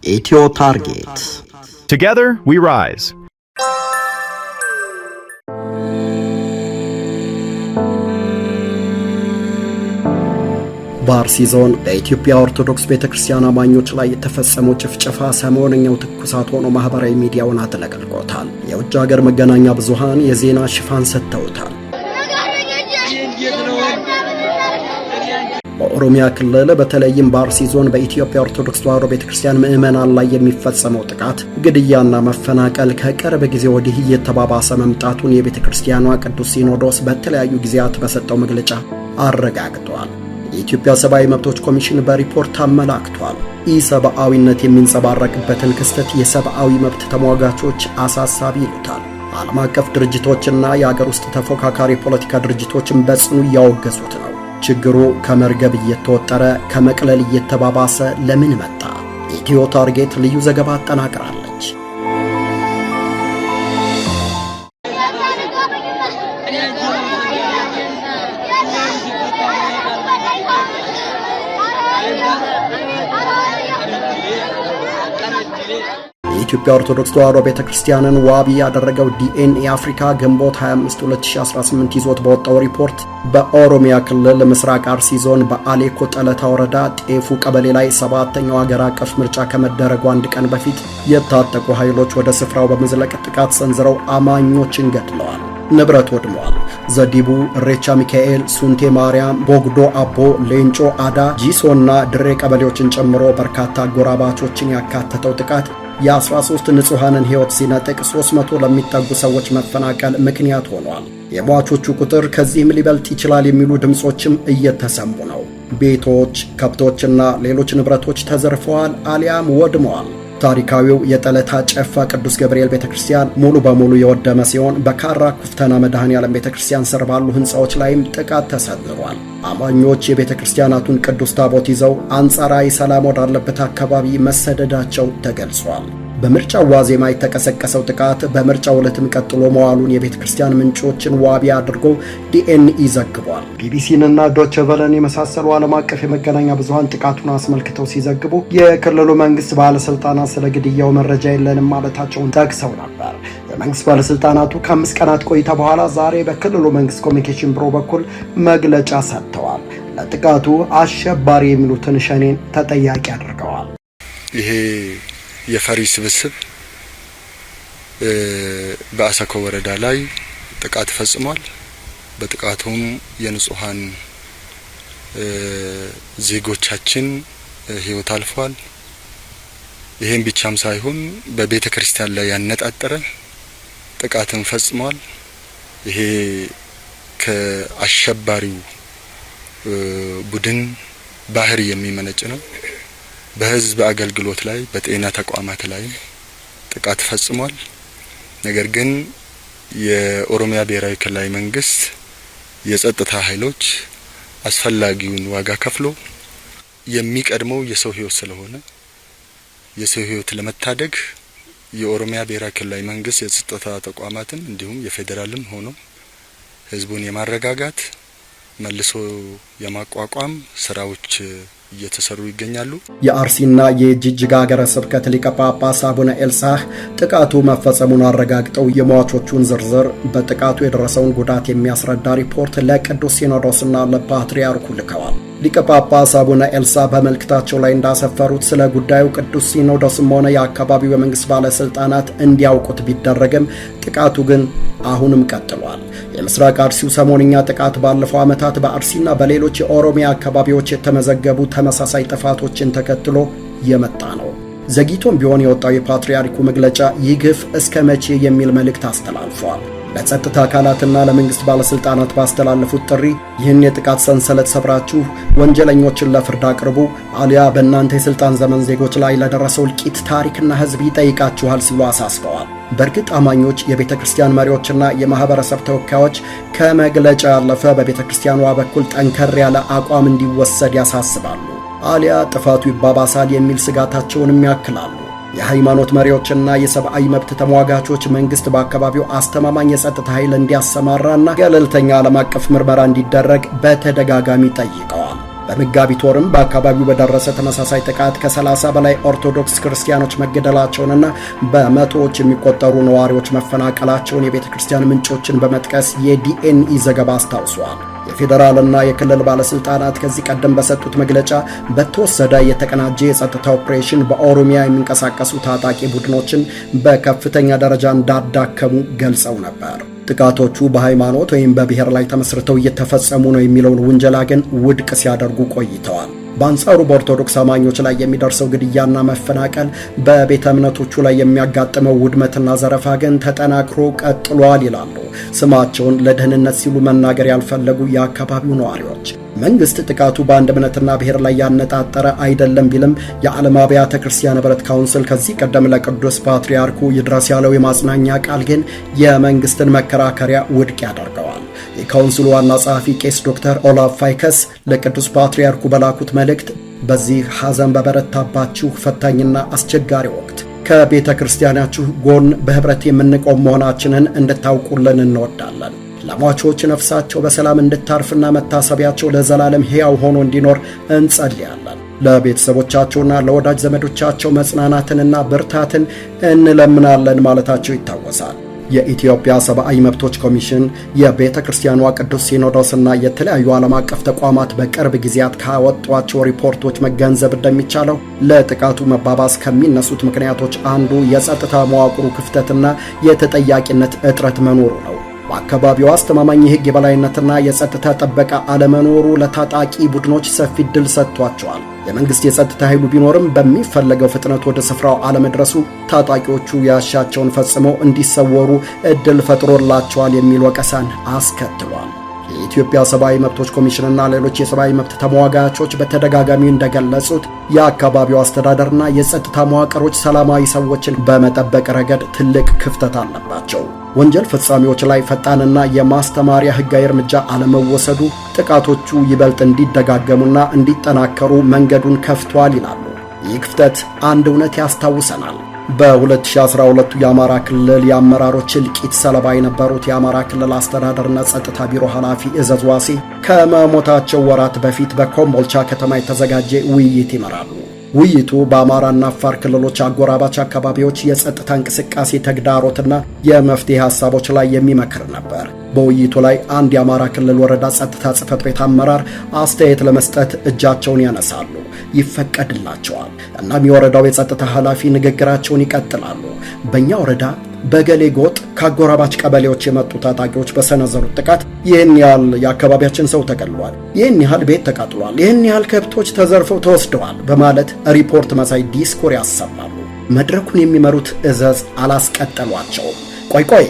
ኢትዮ ታርጌት Together we rise. በአርሲ ዞን በኢትዮጵያ ኦርቶዶክስ ቤተክርስቲያን አማኞች ላይ የተፈጸመው ጭፍጨፋ ሰሞነኛው ትኩሳት ሆኖ ማህበራዊ ሚዲያውን አጥለቅልቆታል። የውጭ ሀገር መገናኛ ብዙሃን የዜና ሽፋን ሰጥተውታል። በኦሮሚያ ክልል በተለይም በአርሲ ዞን በኢትዮጵያ ኦርቶዶክስ ተዋሕዶ ቤተክርስቲያን ምዕመናን ላይ የሚፈጸመው ጥቃት፣ ግድያና መፈናቀል ከቅርብ ጊዜ ወዲህ እየተባባሰ መምጣቱን የቤተክርስቲያኗ ቅዱስ ሲኖዶስ በተለያዩ ጊዜያት በሰጠው መግለጫ አረጋግጧል። የኢትዮጵያ ሰብአዊ መብቶች ኮሚሽን በሪፖርት አመላክቷል። ኢሰብአዊነት የሚንጸባረቅበትን ክስተት የሰብአዊ መብት ተሟጋቾች አሳሳቢ ይሉታል። ዓለም አቀፍ ድርጅቶችና የአገር ውስጥ ተፎካካሪ ፖለቲካ ድርጅቶችን በጽኑ እያወገዙት ነው። ችግሩ ከመርገብ እየተወጠረ ከመቅለል እየተባባሰ ለምን መጣ? ኢትዮ ታርጌት ልዩ ዘገባ አጠናቅራለች። የኢትዮጵያ ኦርቶዶክስ ተዋሕዶ ቤተክርስቲያንን ዋቢ ያደረገው ዲኤንኤ አፍሪካ ግንቦት 25 2018 ይዞት በወጣው ሪፖርት በኦሮሚያ ክልል ምስራቅ አርሲ ዞን በአሌኮ ጠለታ ወረዳ ጤፉ ቀበሌ ላይ 7ኛው ሀገር አቀፍ ምርጫ ከመደረጉ አንድ ቀን በፊት የታጠቁ ኃይሎች ወደ ስፍራው በመዝለቅ ጥቃት ሰንዝረው አማኞችን ገድለዋል፣ ንብረት ወድመዋል። ዘዲቡ፣ እሬቻ ሚካኤል፣ ሱንቴ ማርያም፣ ቦግዶ አቦ፣ ሌንጮ አዳ፣ ጂሶና ድሬ ቀበሌዎችን ጨምሮ በርካታ አጎራባቾችን ያካተተው ጥቃት የ13 ንጹሃንን ሕይወት ሲነጥቅ 300 ለሚጠጉ ሰዎች መፈናቀል ምክንያት ሆኗል። የሟቾቹ ቁጥር ከዚህም ሊበልጥ ይችላል የሚሉ ድምጾችም እየተሰሙ ነው። ቤቶች፣ ከብቶችና ሌሎች ንብረቶች ተዘርፈዋል አሊያም ወድመዋል። ታሪካዊው የጠለታ ጨፋ ቅዱስ ገብርኤል ቤተክርስቲያን ሙሉ በሙሉ የወደመ ሲሆን በካራ ኩፍተና መድኃኔዓለም ቤተክርስቲያን ስር ባሉ ህንጻዎች ላይም ጥቃት ተሰንዝሯል። አማኞች የቤተክርስቲያናቱን ቅዱስ ታቦት ይዘው አንጻራዊ ሰላም ወዳለበት አካባቢ መሰደዳቸው ተገልጿል። በምርጫው ዋዜማ የተቀሰቀሰው ጥቃት በምርጫው ዕለትም ቀጥሎ መዋሉን የቤተክርስቲያን ምንጮችን ዋቢ አድርጎ ዲኤንኢ ዘግቧል። ቢቢሲንና ዶቼ ቬለን የመሳሰሉ ዓለም አቀፍ የመገናኛ ብዙሃን ጥቃቱን አስመልክተው ሲዘግቡ የክልሉ መንግስት ባለስልጣናት ስለ ግድያው መረጃ የለንም ማለታቸውን ጠቅሰው ነበር። የመንግስት ባለስልጣናቱ ከ5 ቀናት ቆይታ በኋላ ዛሬ በክልሉ መንግስት ኮሚኒኬሽን ቢሮ በኩል መግለጫ ሰጥተዋል። ለጥቃቱ አሸባሪ የሚሉትን ሸኔን ተጠያቂ አድርገዋል። ይሄ የፈሪ ስብስብ በአሰኮ ወረዳ ላይ ጥቃት ፈጽሟል። በጥቃቱም የንጹሃን ዜጎቻችን ህይወት አልፏል። ይሄን ብቻም ሳይሆን በቤተ ክርስቲያን ላይ ያነጣጠረ ጥቃትን ፈጽሟል። ይሄ ከአሸባሪው ቡድን ባህሪ የሚመነጭ ነው። በህዝብ አገልግሎት ላይ በጤና ተቋማት ላይ ጥቃት ፈጽሟል። ነገር ግን የኦሮሚያ ብሔራዊ ክልላዊ መንግስት የጸጥታ ኃይሎች አስፈላጊውን ዋጋ ከፍሎ የሚቀድመው የሰው ህይወት ስለሆነ የሰው ህይወት ለመታደግ የኦሮሚያ ብሔራዊ ክልላዊ መንግስት የጸጥታ ተቋማትን እንዲሁም የፌደራልም ሆኖ ህዝቡን የማረጋጋት መልሶ የማቋቋም ስራዎች እየተሰሩ ይገኛሉ። የአርሲና የጅጅጋ ሀገረ ስብከት ሊቀ ጳጳስ አቡነ ኤልሳህ ጥቃቱ መፈጸሙን አረጋግጠው የሟቾቹን ዝርዝር በጥቃቱ የደረሰውን ጉዳት የሚያስረዳ ሪፖርት ለቅዱስ ሲኖዶስና ለፓትርያርኩ ልከዋል። ሊቀ ጳጳስ አቡነ ኤልሳ በመልእክታቸው ላይ እንዳሰፈሩት ስለ ጉዳዩ ቅዱስ ሲኖዶስም ሆነ የአካባቢው የመንግስት ባለስልጣናት እንዲያውቁት ቢደረግም ጥቃቱ ግን አሁንም ቀጥሏል። የምስራቅ አርሲው ሰሞንኛ ጥቃት ባለፈው ዓመታት በአርሲና በሌሎች የኦሮሚያ አካባቢዎች የተመዘገቡ ተመሳሳይ ጥፋቶችን ተከትሎ የመጣ ነው። ዘግይቶም ቢሆን የወጣው የፓትርያርኩ መግለጫ ይህ ግፍ እስከ መቼ የሚል መልእክት አስተላልፏል። ለጸጥታ አካላትና ለመንግስት ባለስልጣናት ባስተላለፉት ጥሪ ይህን የጥቃት ሰንሰለት ሰብራችሁ ወንጀለኞችን ለፍርድ አቅርቡ፣ አሊያ በእናንተ የስልጣን ዘመን ዜጎች ላይ ለደረሰው እልቂት ታሪክና ህዝብ ይጠይቃችኋል ሲሉ አሳስበዋል። በእርግጥ አማኞች፣ የቤተ ክርስቲያን መሪዎችና የማህበረሰብ ተወካዮች ከመግለጫ ያለፈ በቤተ ክርስቲያኗ በኩል ጠንከር ያለ አቋም እንዲወሰድ ያሳስባሉ፣ አሊያ ጥፋቱ ይባባሳል የሚል ስጋታቸውንም ያክላሉ። የሃይማኖት መሪዎችና የሰብአዊ መብት ተሟጋቾች መንግስት በአካባቢው አስተማማኝ የጸጥታ ኃይል እንዲያሰማራና ገለልተኛ ዓለም አቀፍ ምርመራ እንዲደረግ በተደጋጋሚ ጠይቀዋል። በመጋቢት ወርም በአካባቢው በደረሰ ተመሳሳይ ጥቃት ከ30 በላይ ኦርቶዶክስ ክርስቲያኖች መገደላቸውንና በመቶዎች የሚቆጠሩ ነዋሪዎች መፈናቀላቸውን የቤተ ክርስቲያን ምንጮችን በመጥቀስ የዲኤንኢ ዘገባ አስታውሷል። የፌዴራልና የክልል ባለስልጣናት ከዚህ ቀደም በሰጡት መግለጫ በተወሰደ የተቀናጀ የጸጥታ ኦፕሬሽን በኦሮሚያ የሚንቀሳቀሱ ታጣቂ ቡድኖችን በከፍተኛ ደረጃ እንዳዳከሙ ገልጸው ነበር። ጥቃቶቹ በሃይማኖት ወይም በብሔር ላይ ተመስርተው እየተፈጸሙ ነው የሚለውን ውንጀላ ግን ውድቅ ሲያደርጉ ቆይተዋል። በአንጻሩ በኦርቶዶክስ አማኞች ላይ የሚደርሰው ግድያና መፈናቀል፣ በቤተ እምነቶቹ ላይ የሚያጋጥመው ውድመትና ዘረፋ ግን ተጠናክሮ ቀጥሏል ይላሉ ስማቸውን ለደህንነት ሲሉ መናገር ያልፈለጉ የአካባቢው ነዋሪዎች። መንግስት ጥቃቱ በአንድ እምነትና ብሔር ላይ ያነጣጠረ አይደለም ቢልም የዓለም አብያተ ክርስቲያን ህብረት ካውንስል ከዚህ ቀደም ለቅዱስ ፓትርያርኩ ይድረስ ያለው የማጽናኛ ቃል ግን የመንግስትን መከራከሪያ ውድቅ ያደርገዋል። የካውንስሉ ዋና ጸሐፊ ቄስ ዶክተር ኦላፍ ፋይከስ ለቅዱስ ፓትርያርኩ በላኩት መልእክት በዚህ ሐዘን በበረታባችሁ ፈታኝና አስቸጋሪ ወቅት ከቤተ ክርስቲያናችሁ ጎን በህብረት የምንቆም መሆናችንን እንድታውቁልን እንወዳለን። ለሟቾች ነፍሳቸው በሰላም እንድታርፍና መታሰቢያቸው ለዘላለም ሕያው ሆኖ እንዲኖር እንጸልያለን። ለቤተሰቦቻቸውና ለወዳጅ ዘመዶቻቸው መጽናናትንና ብርታትን እንለምናለን ማለታቸው ይታወሳል። የኢትዮጵያ ሰብአዊ መብቶች ኮሚሽን፣ የቤተ ክርስቲያኗ ቅዱስ ሲኖዶስና የተለያዩ ዓለም አቀፍ ተቋማት በቅርብ ጊዜያት ካወጧቸው ሪፖርቶች መገንዘብ እንደሚቻለው ለጥቃቱ መባባስ ከሚነሱት ምክንያቶች አንዱ የጸጥታ መዋቅሩ ክፍተትና የተጠያቂነት እጥረት መኖሩ ነው። በአካባቢው አስተማማኝ የሕግ የበላይነትና የጸጥታ ጥበቃ አለመኖሩ ለታጣቂ ቡድኖች ሰፊ ዕድል ሰጥቷቸዋል። የመንግስት የጸጥታ ኃይሉ ቢኖርም በሚፈለገው ፍጥነት ወደ ስፍራው አለመድረሱ ታጣቂዎቹ ያሻቸውን ፈጽመው እንዲሰወሩ ዕድል ፈጥሮላቸዋል የሚል ወቀሳን አስከትሏል። የኢትዮጵያ ሰብአዊ መብቶች ኮሚሽንና ሌሎች የሰብአዊ መብት ተሟጋቾች በተደጋጋሚ እንደገለጹት የአካባቢው አስተዳደርና የጸጥታ መዋቅሮች ሰላማዊ ሰዎችን በመጠበቅ ረገድ ትልቅ ክፍተት አለባቸው። ወንጀል ፈጻሚዎች ላይ ፈጣንና የማስተማሪያ ሕጋዊ እርምጃ አለመወሰዱ ጥቃቶቹ ይበልጥ እንዲደጋገሙና እንዲጠናከሩ መንገዱን ከፍቷል ይላሉ። ይህ ክፍተት አንድ እውነት ያስታውሰናል። በ2012 የአማራ ክልል የአመራሮች እልቂት ሰለባ የነበሩት የአማራ ክልል አስተዳደርና ጸጥታ ቢሮ ኃላፊ እዘዝ ዋሴ ከመሞታቸው ወራት በፊት በኮምቦልቻ ከተማ የተዘጋጀ ውይይት ይመራሉ። ውይይቱ በአማራና አፋር ክልሎች አጎራባች አካባቢዎች የጸጥታ እንቅስቃሴ ተግዳሮትና የመፍትሄ ሐሳቦች ላይ የሚመክር ነበር። በውይይቱ ላይ አንድ የአማራ ክልል ወረዳ ጸጥታ ጽሕፈት ቤት አመራር አስተያየት ለመስጠት እጃቸውን ያነሳሉ፣ ይፈቀድላቸዋል። እናም የወረዳው የጸጥታ ኃላፊ ንግግራቸውን ይቀጥላሉ። በእኛ ወረዳ በገሌ ጎጥ ከአጎራባች ቀበሌዎች የመጡ ታጣቂዎች በሰነዘሩት ጥቃት ይህን ያህል የአካባቢያችን ሰው ተገድሏል፣ ይህን ያህል ቤት ተቃጥሏል፣ ይህን ያህል ከብቶች ተዘርፈው ተወስደዋል በማለት ሪፖርት መሳይ ዲስኮር ያሰማሉ። መድረኩን የሚመሩት እዘዝ አላስቀጠሏቸውም። ቆይ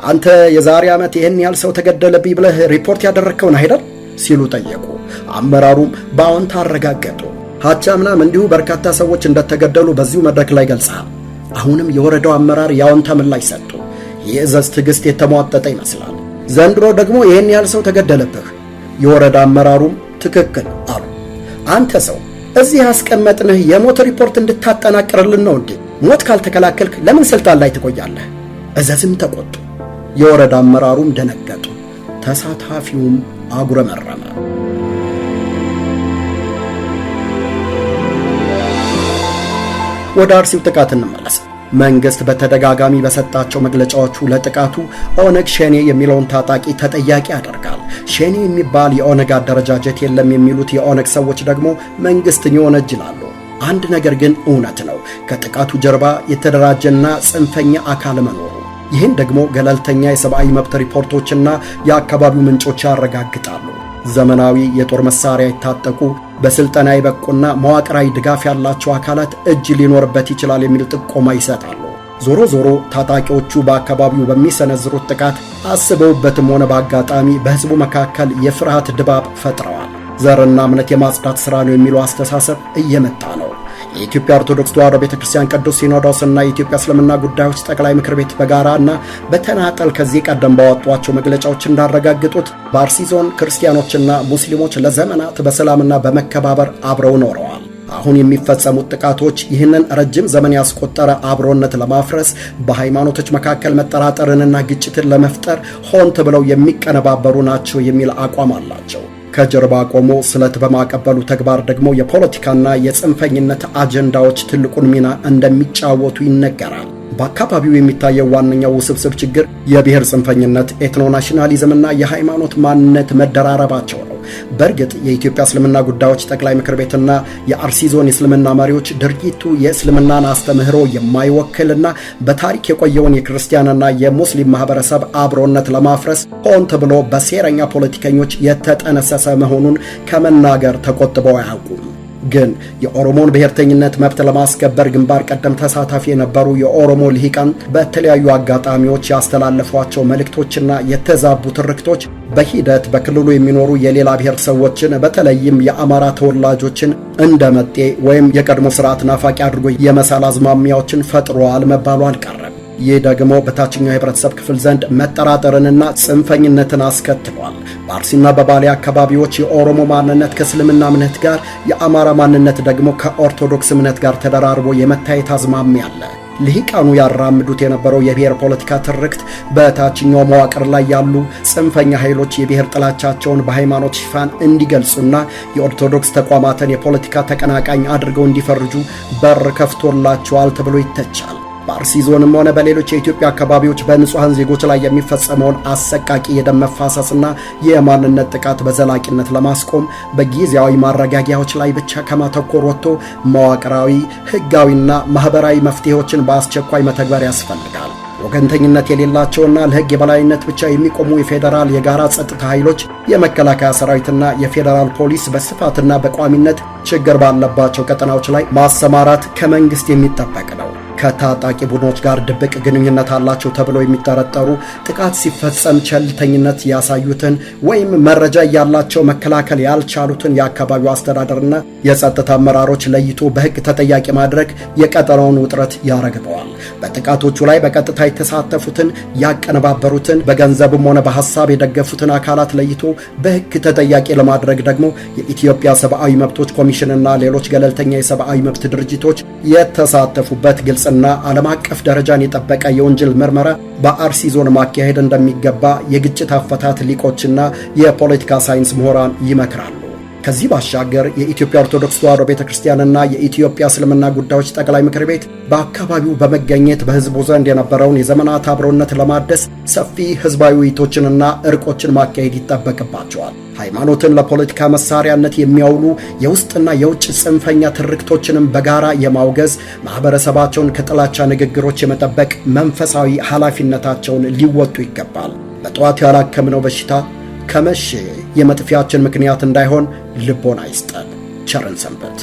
አንተ የዛሬ ዓመት ይህን ያህል ሰው ተገደለብኝ ብለህ ሪፖርት ያደረግከውን አይደል ሲሉ ጠየቁ። አመራሩም በአዎንታ አረጋገጡ። ሀቻምናም እንዲሁ በርካታ ሰዎች እንደተገደሉ በዚሁ መድረክ ላይ ገልጸሃል። አሁንም የወረዳው አመራር ያዎንታ ምላሽ ሰጡ። የእዘዝ ትዕግስት የተሟጠጠ ይመስላል። ዘንድሮ ደግሞ ይህን ያህል ሰው ተገደለብህ። የወረዳ አመራሩም ትክክል አሉ። አንተ ሰው እዚህ ያስቀመጥንህ የሞት ሪፖርት እንድታጠናቅርልን ነው እንዴ? ሞት ካልተከላከልክ ለምን ስልጣን ላይ ትቆያለህ? እዘዝም ተቆጡ። የወረዳ አመራሩም ደነገጡ። ተሳታፊውም አጉረመረመ። ወደ አርሲው ጥቃት እንመለስ። መንግስት በተደጋጋሚ በሰጣቸው መግለጫዎቹ ለጥቃቱ ኦነግ ሸኔ የሚለውን ታጣቂ ተጠያቂ ያደርጋል። ሸኔ የሚባል የኦነግ አደረጃጀት የለም የሚሉት የኦነግ ሰዎች ደግሞ መንግስትን ይወነጅላሉ። አንድ ነገር ግን እውነት ነው፣ ከጥቃቱ ጀርባ የተደራጀና ጽንፈኛ አካል መኖሩ። ይህን ደግሞ ገለልተኛ የሰብአዊ መብት ሪፖርቶችና የአካባቢው ምንጮች ያረጋግጣሉ። ዘመናዊ የጦር መሳሪያ የታጠቁ በስልጠና የበቁና መዋቅራዊ ድጋፍ ያላቸው አካላት እጅ ሊኖርበት ይችላል የሚል ጥቆማ ይሰጣሉ። ዞሮ ዞሮ ታጣቂዎቹ በአካባቢው በሚሰነዝሩት ጥቃት አስበውበትም ሆነ በአጋጣሚ በህዝቡ መካከል የፍርሃት ድባብ ፈጥረዋል። ዘርና እምነት የማጽዳት ሥራ ነው የሚለው አስተሳሰብ እየመጣ ነው። የኢትዮጵያ ኦርቶዶክስ ተዋሕዶ ቤተክርስቲያን ቅዱስ ሲኖዶስና የኢትዮጵያ እስልምና ጉዳዮች ጠቅላይ ምክር ቤት በጋራና በተናጠል ከዚህ ቀደም ባወጧቸው መግለጫዎች እንዳረጋግጡት በአርሲ ዞን ክርስቲያኖችና ሙስሊሞች ለዘመናት በሰላምና በመከባበር አብረው ኖረዋል። አሁን የሚፈጸሙት ጥቃቶች ይህንን ረጅም ዘመን ያስቆጠረ አብሮነት ለማፍረስ፣ በሃይማኖቶች መካከል መጠራጠርንና ግጭትን ለመፍጠር ሆን ተብለው የሚቀነባበሩ ናቸው የሚል አቋም አላቸው። ከጀርባ ቆሞ ስለት በማቀበሉ ተግባር ደግሞ የፖለቲካና የጽንፈኝነት አጀንዳዎች ትልቁን ሚና እንደሚጫወቱ ይነገራል። በአካባቢው የሚታየው ዋነኛው ውስብስብ ችግር የብሔር ጽንፈኝነት፣ ኤትኖናሽናሊዝምና የሃይማኖት ማንነት መደራረባቸው ነው። በእርግጥ የኢትዮጵያ እስልምና ጉዳዮች ጠቅላይ ምክር ቤትና የአርሲ ዞን የእስልምና መሪዎች ድርጊቱ የእስልምናን አስተምህሮ የማይወክልና በታሪክ የቆየውን የክርስቲያንና የሙስሊም ማህበረሰብ አብሮነት ለማፍረስ ሆን ተብሎ በሴረኛ ፖለቲከኞች የተጠነሰሰ መሆኑን ከመናገር ተቆጥበው አያውቁም። ግን የኦሮሞን ብሔርተኝነት መብት ለማስከበር ግንባር ቀደም ተሳታፊ የነበሩ የኦሮሞ ልሂቃን በተለያዩ አጋጣሚዎች ያስተላለፏቸው መልእክቶችና የተዛቡ ትርክቶች በሂደት በክልሉ የሚኖሩ የሌላ ብሔር ሰዎችን በተለይም የአማራ ተወላጆችን እንደመጤ ወይም የቀድሞ ስርዓት ናፋቂ አድርጎ የመሳል አዝማሚያዎችን ፈጥሯል መባሉ አልቀረም። ይህ ደግሞ በታችኛው የህብረተሰብ ክፍል ዘንድ መጠራጠርንና ጽንፈኝነትን አስከትሏል። በአርሲና በባሌ አካባቢዎች የኦሮሞ ማንነት ከእስልምና እምነት ጋር፣ የአማራ ማንነት ደግሞ ከኦርቶዶክስ እምነት ጋር ተደራርቦ የመታየት አዝማሚያ አለ። ልሂቃኑ ያራምዱት የነበረው የብሔር ፖለቲካ ትርክት በታችኛው መዋቅር ላይ ያሉ ጽንፈኛ ኃይሎች የብሔር ጥላቻቸውን በሃይማኖት ሽፋን እንዲገልጹና የኦርቶዶክስ ተቋማትን የፖለቲካ ተቀናቃኝ አድርገው እንዲፈርጁ በር ከፍቶላቸዋል ተብሎ ይተቻል። በአርሲ ዞንም ሆነ በሌሎች የኢትዮጵያ አካባቢዎች በንጹሃን ዜጎች ላይ የሚፈጸመውን አሰቃቂ የደም መፋሰስና የማንነት ጥቃት በዘላቂነት ለማስቆም በጊዜያዊ ማረጋጊያዎች ላይ ብቻ ከማተኮር ወጥቶ መዋቅራዊ፣ ህጋዊና ማህበራዊ መፍትሄዎችን በአስቸኳይ መተግበር ያስፈልጋል። ወገንተኝነት የሌላቸውና ለህግ የበላይነት ብቻ የሚቆሙ የፌዴራል የጋራ ጸጥታ ኃይሎች፣ የመከላከያ ሰራዊትና የፌዴራል ፖሊስ በስፋትና በቋሚነት ችግር ባለባቸው ቀጠናዎች ላይ ማሰማራት ከመንግስት የሚጠበቅ ነው። ከታጣቂ ቡድኖች ጋር ድብቅ ግንኙነት አላቸው ተብለው የሚጠረጠሩ ጥቃት ሲፈጸም ቸልተኝነት ያሳዩትን ወይም መረጃ ያላቸው መከላከል ያልቻሉትን የአካባቢው አስተዳደርና የጸጥታ አመራሮች ለይቶ በህግ ተጠያቂ ማድረግ የቀጠናውን ውጥረት ያረግበዋል። በጥቃቶቹ ላይ በቀጥታ የተሳተፉትን፣ ያቀነባበሩትን፣ በገንዘብም ሆነ በሐሳብ የደገፉትን አካላት ለይቶ በህግ ተጠያቂ ለማድረግ ደግሞ የኢትዮጵያ ሰብአዊ መብቶች ኮሚሽንና ሌሎች ገለልተኛ የሰብአዊ መብት ድርጅቶች የተሳተፉበት ግልጽ እና ዓለም አቀፍ ደረጃን የጠበቀ የወንጀል ምርመራ በአርሲ ዞን ማካሄድ እንደሚገባ የግጭት አፈታት ሊቆችና የፖለቲካ ሳይንስ ምሁራን ይመክራሉ። ከዚህ ባሻገር የኢትዮጵያ ኦርቶዶክስ ተዋሕዶ ቤተክርስቲያንና የኢትዮጵያ እስልምና ጉዳዮች ጠቅላይ ምክር ቤት በአካባቢው በመገኘት በህዝቡ ዘንድ የነበረውን የዘመናት አብሮነት ለማደስ ሰፊ ህዝባዊ ውይይቶችንና እርቆችን ማካሄድ ይጠበቅባቸዋል። ሃይማኖትን ለፖለቲካ መሳሪያነት የሚያውሉ የውስጥና የውጭ ጽንፈኛ ትርክቶችንም በጋራ የማውገዝ ማህበረሰባቸውን ከጥላቻ ንግግሮች የመጠበቅ መንፈሳዊ ኃላፊነታቸውን ሊወጡ ይገባል። በጠዋት ያላከምነው በሽታ ከመቼ የመጥፊያችን ምክንያት እንዳይሆን ልቦና ይስጠን። ቸርን ሰንበት።